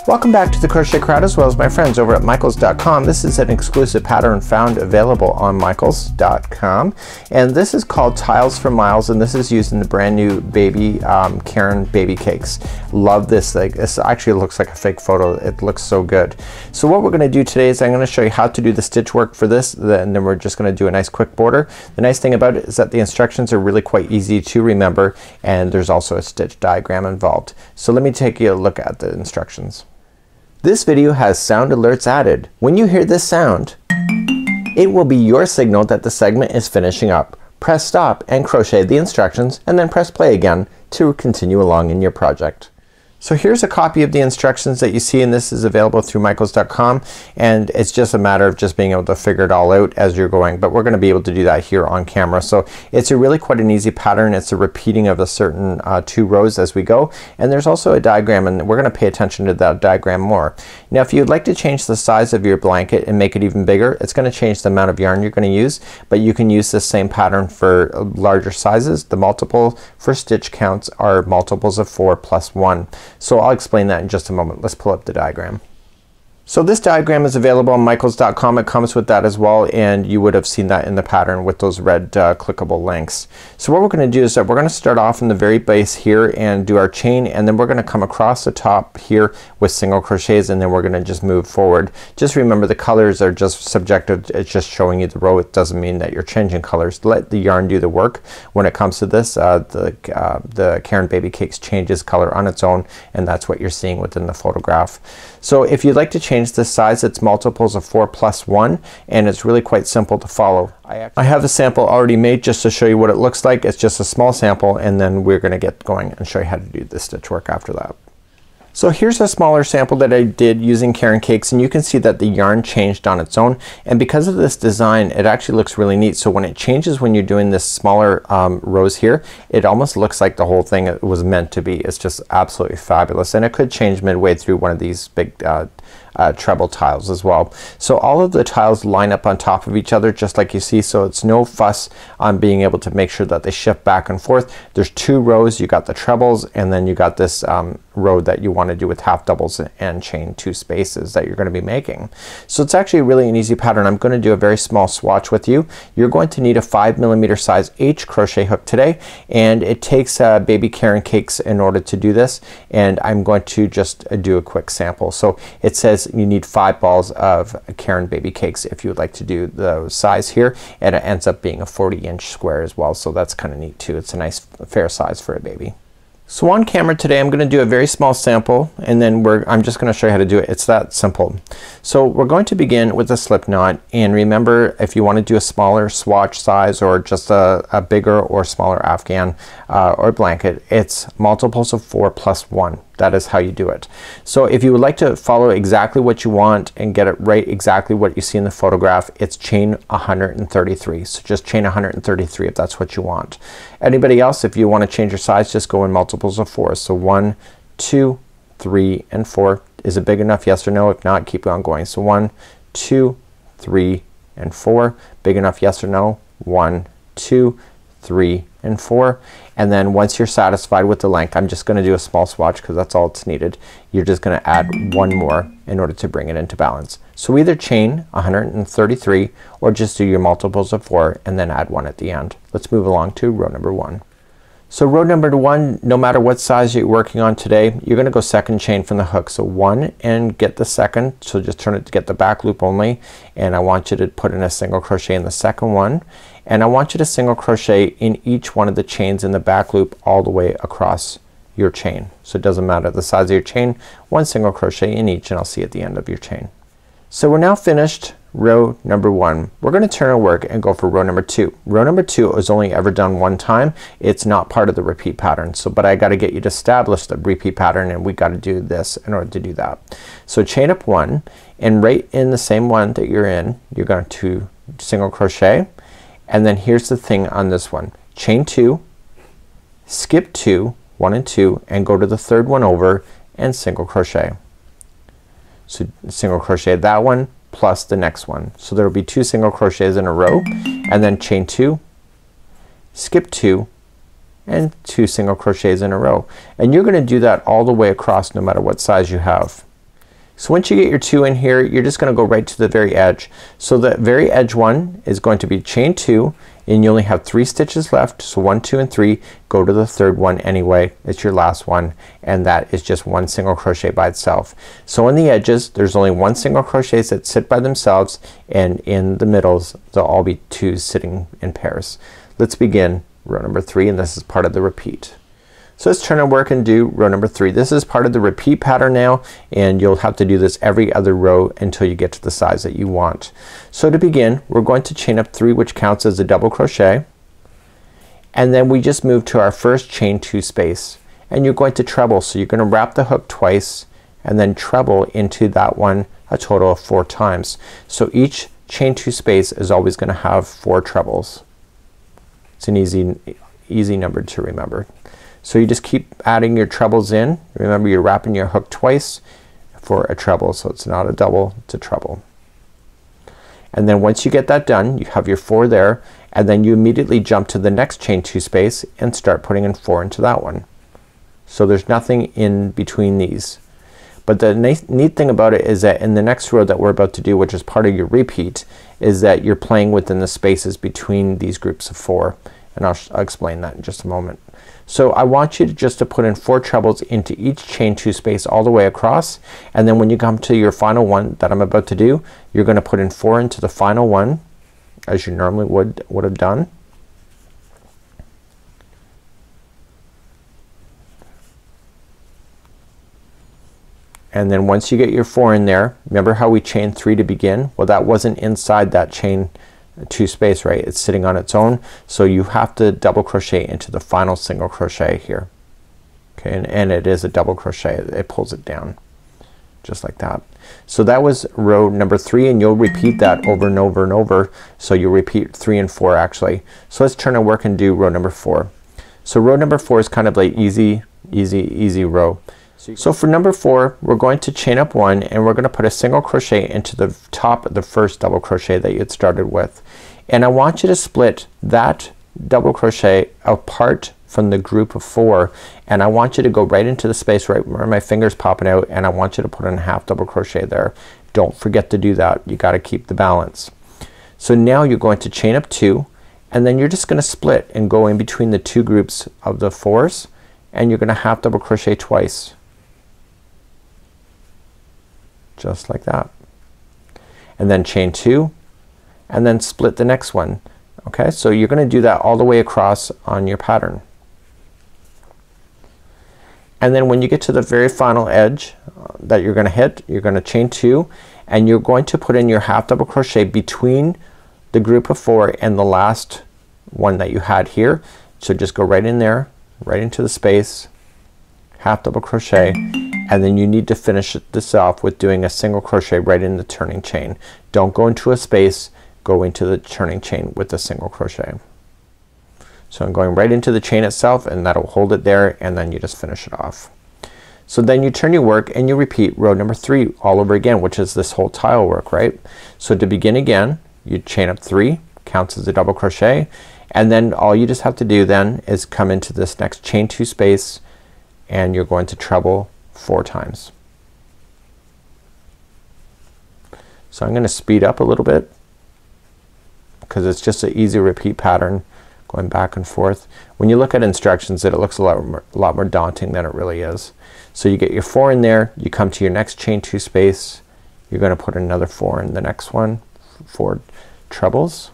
Welcome back to the Crochet Crowd as well as my friends over at Michaels.com. This is an exclusive pattern found available on Michaels.com, and this is called Tiles for Miles, and this is used in the brand new baby Caron Baby Cakes. Love this thing. This actually looks like a fake photo. It looks so good. So what we're going to do today is I'm going to show you how to do the stitch work for this, and then we're just going to do a nice quick border. The nice thing about it is that the instructions are really quite easy to remember, and there's also a stitch diagram involved. So let me take you a look at the instructions. This video has sound alerts added. When you hear this sound, it will be your signal that the segment is finishing up. Press stop and crochet the instructions, and then press play again to continue along in your project. So here's a copy of the instructions that you see, and this is available through Michaels.com, and it's just a matter of just being able to figure it all out as you're going, but we're going to be able to do that here on camera. So it's really quite an easy pattern. It's a repeating of a certain 2 rows as we go, and there's also a diagram, and we're going to pay attention to that diagram more. Now if you'd like to change the size of your blanket and make it even bigger, it's going to change the amount of yarn you're going to use, but you can use this same pattern for larger sizes. The multiple for stitch counts are multiples of 4 plus 1. So I'll explain that in just a moment. Let's pull up the diagram. So this diagram is available on Michaels.com. It comes with that as well, and you would have seen that in the pattern with those red clickable links. So what we're going to do is that we're going to start off in the very base here and do our chain, and then we're going to come across the top here with single crochets, and then we're going to just move forward. Just remember the colors are just subjective. It's just showing you the row. It doesn't mean that you're changing colors. Let the yarn do the work when it comes to this. The Caron Baby Cakes changes color on its own, and that's what you're seeing within the photograph. So if you'd like to change this size, it's multiples of 4 plus 1, and it's really quite simple to follow. I have a sample already made just to show you what it looks like. It's just a small sample, and then we're going to get going and show you how to do the stitch work after that. So here's a smaller sample that I did using Caron Cakes, and you can see that the yarn changed on its own, and because of this design it actually looks really neat. So when it changes when you're doing this smaller rows here, it almost looks like the whole thing was meant to be. It's just absolutely fabulous, and it could change midway through one of these big treble tiles as well. So all of the tiles line up on top of each other just like you see, so it's no fuss on being able to make sure that they shift back and forth. There's 2 rows. You got the trebles, and then you got this row that you want to do with half doubles and chain 2 spaces that you're going to be making. So it's actually really an easy pattern. I'm going to do a very small swatch with you. You're going to need a 5mm size H crochet hook today, and it takes baby Caron Cakes in order to do this, and I'm going to just do a quick sample. So it says you need 5 balls of Caron Baby Cakes if you would like to do the size here, and it ends up being a 40-inch square as well, so that's kind of neat too. It's a nice fair size for a baby. So on camera today I'm going to do a very small sample, and then I'm just going to show you how to do it. It's that simple. So we're going to begin with a slip knot, and remember, if you want to do a smaller swatch size or just a bigger or smaller afghan or blanket, it's multiples of 4 plus 1. That is how you do it. So if you would like to follow exactly what you want and get it right exactly what you see in the photograph, it's chain 133. So just chain 133 if that's what you want. Anybody else, if you want to change your size, just go in multiples of 4. So 1, 2, 3, and 4. Is it big enough? Yes or no? If not, keep on going. So 1, 2, 3, and 4. Big enough? Yes or no? 1, 2, 3, and 4. And then once you're satisfied with the length, I'm just going to do a small swatch because that's all it's needed. You're just going to add 1 more in order to bring it into balance. So either chain 133 or just do your multiples of 4 and then add 1 at the end. Let's move along to row number 1. So row number 1, no matter what size you're working on today, you're going to go second chain from the hook. So 1 and get the second, so just turn it to get the back loop only, and I want you to put in a single crochet in the second one, and I want you to single crochet in each one of the chains in the back loop all the way across your chain. So it doesn't matter the size of your chain, 1 single crochet in each, and I'll see you at the end of your chain. So we're now finished row number 1. We're going to turn our work and go for row number 2. Row number 2 is only ever done 1 time. It's not part of the repeat pattern. So but I got to get you to establish the repeat pattern, and we got to do this in order to do that. So chain up 1, and right in the same one that you're in, you're going to single crochet, and then here's the thing on this one. Chain 2, skip 2, 1 and 2, and go to the 3rd one over and single crochet. So single crochet that one plus the next one. So there will be 2 single crochets in a row, and then chain 2, skip 2, and 2 single crochets in a row. And you're going to do that all the way across no matter what size you have. So once you get your 2 in here, you're just gonna go right to the very edge. So the very edge one is going to be chain 2 and you only have 3 stitches left. So 1, 2 and 3. Go to the third one anyway. It's your last one and that is just 1 single crochet by itself. So on the edges there's only 1 single crochets that sit by themselves, and in the middles there'll all be 2 sitting in pairs. Let's begin row number 3 and this is part of the repeat. So let's turn our work and do row number 3. This is part of the repeat pattern now, and you'll have to do this every other row until you get to the size that you want. So to begin we're going to chain up 3, which counts as a double crochet, and then we just move to our first chain 2 space, and you're going to treble. So you're gonna wrap the hook twice and then treble into that one a total of 4 times. So each chain 2 space is always gonna have 4 trebles. It's an easy number to remember. So you just keep adding your trebles in. Remember you're wrapping your hook twice for a treble, so it's not a double, it's a treble. And then once you get that done, you have your 4 there, and then you immediately jump to the next chain 2 space and start putting in 4 into that one. So there's nothing in between these. But the neat thing about it is that in the next row that we're about to do, which is part of your repeat, is that you're playing within the spaces between these groups of 4, and I'll explain that in just a moment. So I want you to just to put in 4 trebles into each chain 2 space all the way across, and then when you come to your final one that I'm about to do, you're gonna put in 4 into the final one as you normally would have done. And then once you get your 4 in there, remember how we chained 3 to begin? Well, that wasn't inside that chain 2 space, right? It's sitting on its own, so you have to double crochet into the final single crochet here. Okay, and it is a double crochet. It pulls it down just like that. So that was row number 3, and you'll repeat that over and over and over. So you'll repeat 3 and 4 actually. So let's turn our work and do row number 4. So row number 4 is kind of like easy row. So for number 4 we're going to chain up 1 and we're gonna put a single crochet into the top of the first double crochet that you had started with, and I want you to split that double crochet apart from the group of 4, and I want you to go right into the space right where my fingers popping out, and I want you to put in a half double crochet there. Don't forget to do that. You gotta keep the balance. So now you're going to chain up 2, and then you're just gonna split and go in between the 2 groups of the 4s, and you're gonna half double crochet twice. Just like that, and then chain 2 and then split the next one. Okay, so you're gonna do that all the way across on your pattern, and then when you get to the very final edge that you're gonna hit, you're gonna chain 2 and you're going to put in your half double crochet between the group of 4 and the last one that you had here. So just go right in there, right into the space, half double crochet, and then you need to finish this off with doing a single crochet right in the turning chain. Don't go into a space, go into the turning chain with a single crochet. So I'm going right into the chain itself, and that'll hold it there, and then you just finish it off. So then you turn your work and you repeat row number 3 all over again, which is this whole tile work, right? So to begin again, you chain up 3, counts as a double crochet, and then all you just have to do then is come into this next chain 2 space, and you're going to treble 4 times. So I'm gonna speed up a little bit because it's just an easy repeat pattern going back and forth. When you look at instructions it looks a lot more daunting than it really is. So you get your 4 in there, you come to your next chain 2 space, you're gonna put another 4 in the next one, 4 trebles.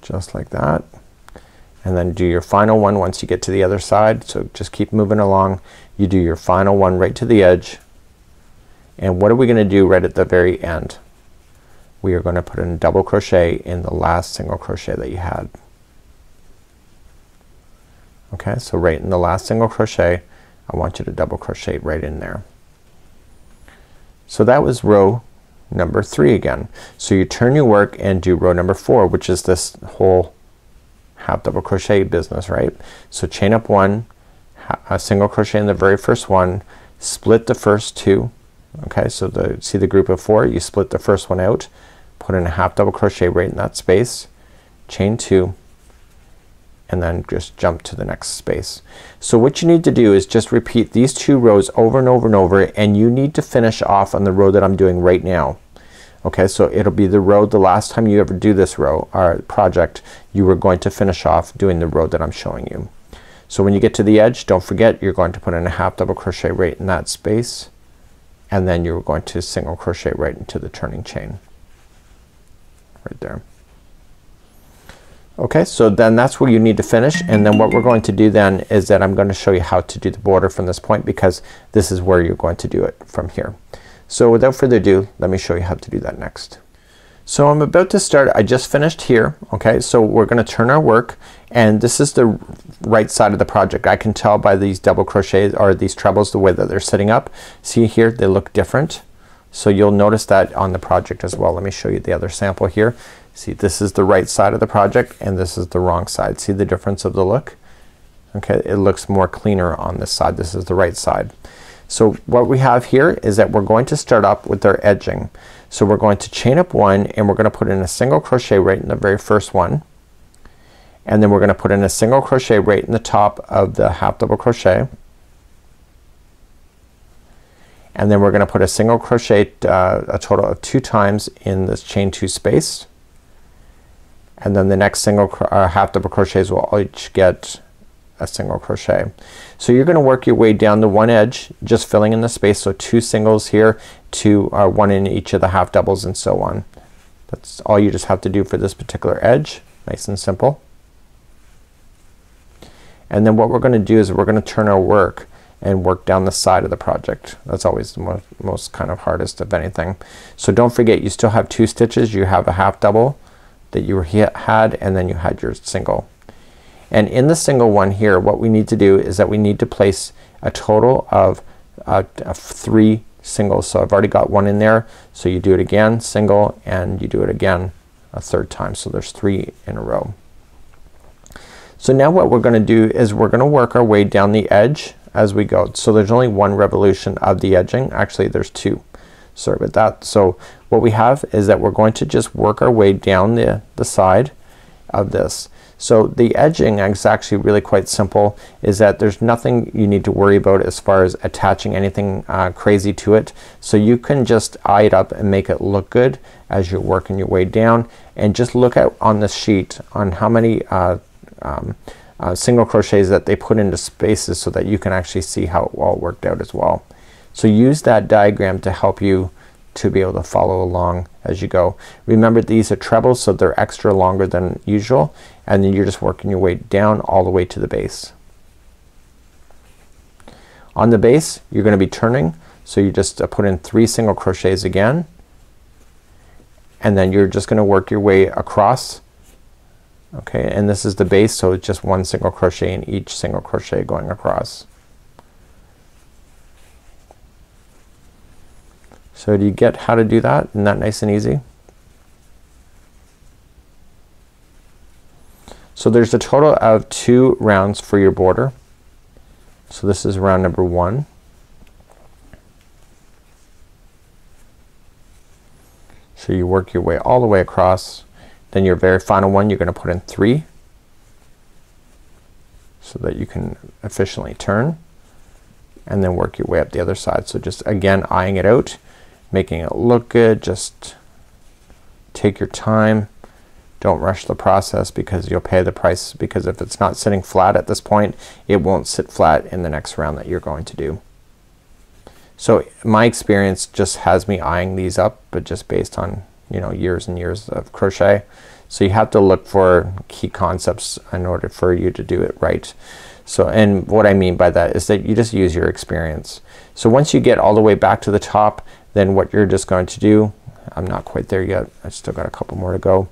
Just like that, and then do your final one once you get to the other side. So just keep moving along. You do your final one right to the edge, and what are we gonna do right at the very end? We are gonna put in a double crochet in the last single crochet that you had. Okay, so right in the last single crochet I want you to double crochet right in there. So that was row number 3 again. So you turn your work and do row number 4, which is this whole half double crochet business, right? So chain up 1, a single crochet in the very first one, split the first 2. Okay, so see the group of 4, you split the first one out, put in a half double crochet right in that space, chain 2, and then just jump to the next space. So what you need to do is just repeat these 2 rows over and over and over, and you need to finish off on the row that I'm doing right now. Okay, so it'll be the row the last time you ever do this row or project, you were going to finish off doing the row that I'm showing you. So when you get to the edge, don't forget you're going to put in a half double crochet right in that space, and then you're going to single crochet right into the turning chain right there. Okay, so then that's where you need to finish, and then what we're going to do then is that I'm going to show you how to do the border from this point, because this is where you're going to do it from here. So without further ado, let me show you how to do that next. So I'm about to start. I just finished here. Okay, so we're gonna turn our work, and this is the right side of the project. I can tell by these double crochets or these trebles the way that they're sitting up. See here, they look different. So you'll notice that on the project as well. Let me show you the other sample here. See, this is the right side of the project and this is the wrong side. See the difference of the look? Okay, it looks more cleaner on this side. This is the right side. So what we have here is that we're going to start up with our edging. So we're going to chain up 1 and we're gonna put in a single crochet right in the very first one, and then we're gonna put in a single crochet right in the top of the half double crochet, and then we're gonna put a single crochet a total of 2 times in this chain 2 space, and then the next single half double crochets will each get a single crochet. So you're gonna work your way down the one edge, just filling in the space. So 2 singles here, 1 in each of the half doubles, and so on. That's all you just have to do for this particular edge. Nice and simple. And then what we're gonna do is we're gonna turn our work and work down the side of the project. That's always the most kind of hardest of anything. So don't forget, you still have 2 stitches. You have a half double that you had, and then you had your single. And in the single one here, what we need to do is that we need to place a total of 3 singles. So I've already got 1 in there, so you do it again, single, and you do it again a 3rd time. So there's 3 in a row. So now what we're gonna do is we're gonna work our way down the edge as we go. So there's only 1 revolution of the edging. Actually there's 2. Sorry about that. So what we have is that we're going to just work our way down the side of this. So the edging is actually really quite simple, is that there's nothing you need to worry about as far as attaching anything crazy to it. So you can just eye it up and make it look good as you're working your way down, and just look at on the sheet on how many single crochets that they put into spaces so that you can actually see how it all worked out as well. So use that diagram to help you to be able to follow along as you go. Remember, these are trebles, so they're extra longer than usual, and then you're just working your way down all the way to the base. On the base you're gonna be turning, so you just put in 3 single crochets again, and then you're just gonna work your way across. Okay, and this is the base, so it's just 1 single crochet in each single crochet going across. So do you get how to do that? Isn't that nice and easy? So there's a total of 2 rounds for your border. So this is round number 1. So you work your way all the way across. Then your very final one you're gonna put in 3 so that you can efficiently turn, and then work your way up the other side. So just again eyeing it out, making it look good. Just take your time. Don't rush the process, because you'll pay the price, because if it's not sitting flat at this point, it won't sit flat in the next round that you're going to do. So my experience just has me eyeing these up, but just based on, you know, years and years of crochet. So you have to look for key concepts in order for you to do it right. So, and what I mean by that is that you just use your experience. So once you get all the way back to the top, then what you're just going to do, I'm not quite there yet, I still got a couple more to go.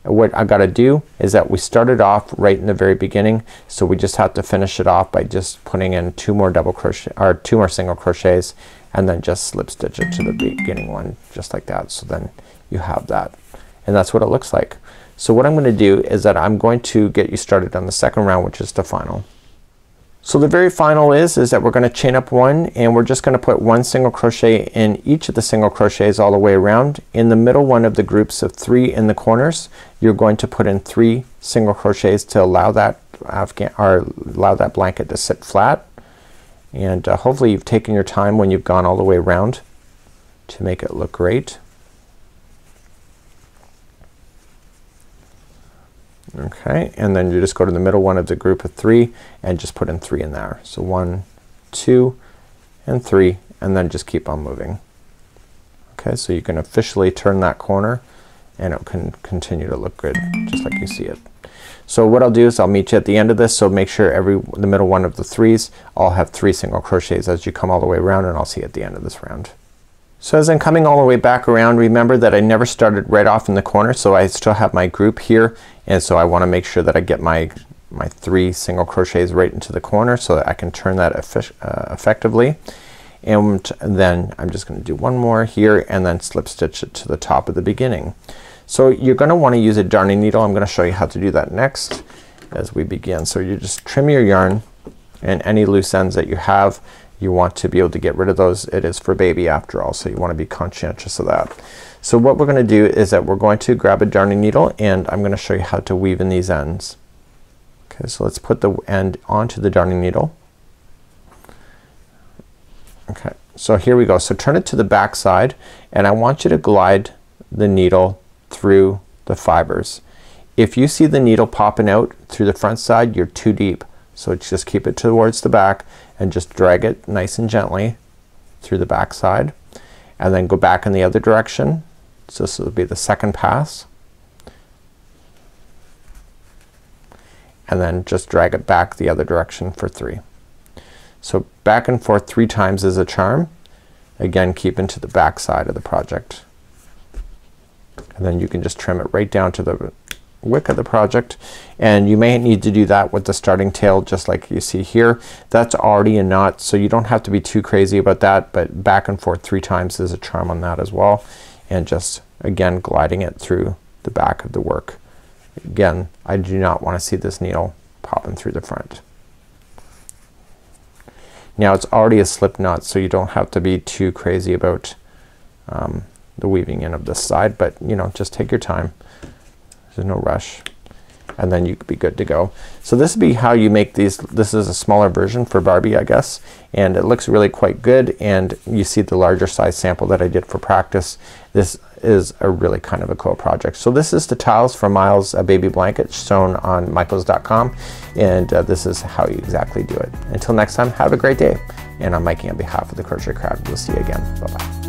And what I gotta do is that we started off right in the very beginning, so we just have to finish it off by just putting in 2 more double crochet or 2 more single crochets, and then just slip stitch it to the beginning one just like that. So then you have that, and that's what it looks like. So what I'm gonna do is that I'm going to get you started on the second round, which is the final. So the very final is that we're gonna chain up one, and we're just gonna put one single crochet in each of the single crochets all the way around. In the middle one of the groups of 3 in the corners, you're going to put in 3 single crochets to allow that blanket to sit flat. And hopefully you've taken your time when you've gone all the way around to make it look great. Okay, and then you just go to the middle one of the group of 3 and just put in 3 in there. So 1, 2 and 3, and then just keep on moving. Okay, so you can officially turn that corner and it can continue to look good just like you see it. So what I'll do is I'll meet you at the end of this, so make sure the middle one of the 3s all have 3 single crochets as you come all the way around, and I'll see you at the end of this round. So as I'm coming all the way back around, remember that I never started right off in the corner, so I still have my group here, and so I want to make sure that I get my 3 single crochets right into the corner so that I can turn that effectively. And then I'm just gonna do one more here and then slip stitch it to the top of the beginning. So you're gonna want to use a darning needle. I'm gonna show you how to do that next as we begin. So you just trim your yarn, and any loose ends that you have, you want to be able to get rid of those. It is for baby after all, so you want to be conscientious of that. So what we're gonna do is that we're going to grab a darning needle, and I'm gonna show you how to weave in these ends. Okay, so let's put the end onto the darning needle. Okay, so here we go. So turn it to the back side, and I want you to glide the needle through the fibers. If you see the needle popping out through the front side, you're too deep. So just keep it towards the back and just drag it nice and gently through the back side, and then go back in the other direction. So this will be the second pass, and then just drag it back the other direction for 3. So back and forth 3 times is a charm. Again, keep into the back side of the project, and then you can just trim it right down to the wick of the project, and you may need to do that with the starting tail just like you see here. That's already a knot, so you don't have to be too crazy about that, but back and forth 3 times is a charm on that as well, and just again gliding it through the back of the work. Again, I do not want to see this needle popping through the front. Now it's already a slip knot, so you don't have to be too crazy about the weaving in of this side, but you know, just take your time. There's no rush, and then you could be good to go. So this would be how you make these. This is a smaller version for Barbie, I guess, and it looks really quite good, and you see the larger size sample that I did for practice. This is a really kind of a cool project. So this is the Tiles for Miles baby blanket shown on Michaels.com, and this is how you exactly do it. Until next time, have a great day, and I'm Mikey on behalf of the Crochet Crowd. We'll see you again. Bye bye.